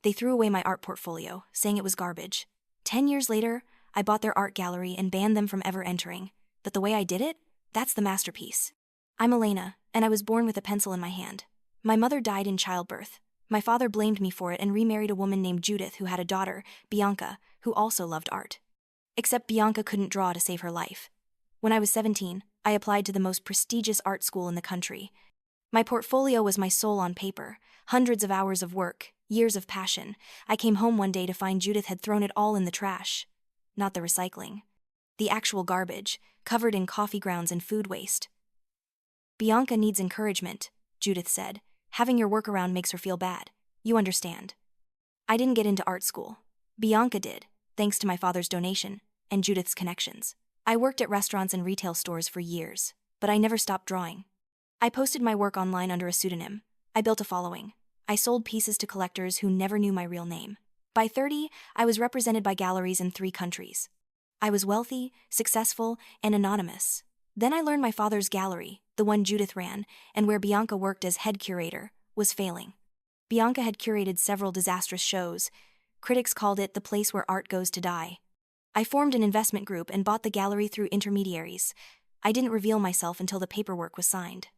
They threw away my art portfolio, saying it was garbage. 10 years later, I bought their art gallery and banned them from ever entering. But the way I did it? That's the masterpiece. I'm Elena, and I was born with a pencil in my hand. My mother died in childbirth. My father blamed me for it and remarried a woman named Judith who had a daughter, Bianca, who also loved art. Except Bianca couldn't draw to save her life. When I was 17, I applied to the most prestigious art school in the country. My portfolio was my soul on paper, hundreds of hours of work, years of passion. I came home one day to find Judith had thrown it all in the trash. Not the recycling. The actual garbage, covered in coffee grounds and food waste. Bianca needs encouragement, Judith said. Having your work around makes her feel bad. You understand. I didn't get into art school. Bianca did, thanks to my father's donation and Judith's connections. I worked at restaurants and retail stores for years, but I never stopped drawing. I posted my work online under a pseudonym. I built a following. I sold pieces to collectors who never knew my real name. By 30, I was represented by galleries in 3 countries. I was wealthy, successful, and anonymous. Then I learned my father's gallery, the one Judith ran, and where Bianca worked as head curator, was failing. Bianca had curated several disastrous shows. Critics called it the place where art goes to die. I formed an investment group and bought the gallery through intermediaries. I didn't reveal myself until the paperwork was signed.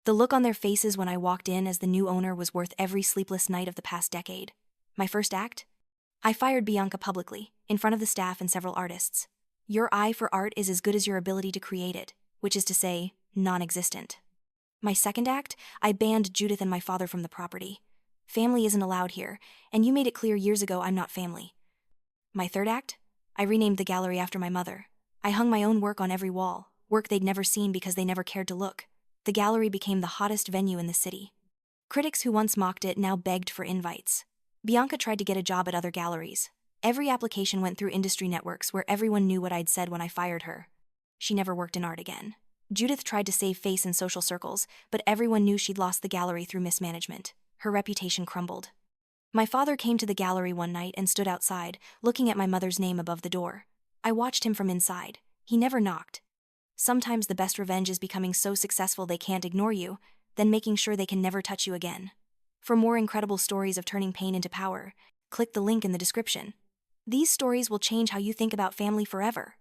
The look on their faces when I walked in as the new owner was worth every sleepless night of the past decade. My first act? I fired Bianca publicly, in front of the staff and several artists. Your eye for art is as good as your ability to create it, which is to say, non-existent. My second act? I banned Judith and my father from the property. Family isn't allowed here, and you made it clear years ago I'm not family. My third act? I renamed the gallery after my mother. I hung my own work on every wall, work they'd never seen because they never cared to look. The gallery became the hottest venue in the city. Critics who once mocked it now begged for invites. Bianca tried to get a job at other galleries. Every application went through industry networks where everyone knew what I'd said when I fired her. She never worked in art again. Judith tried to save face in social circles, but everyone knew she'd lost the gallery through mismanagement. Her reputation crumbled. My father came to the gallery one night and stood outside, looking at my mother's name above the door. I watched him from inside. He never knocked. Sometimes the best revenge is becoming so successful they can't ignore you, then making sure they can never touch you again. For more incredible stories of turning pain into power, click the link in the description. These stories will change how you think about family forever.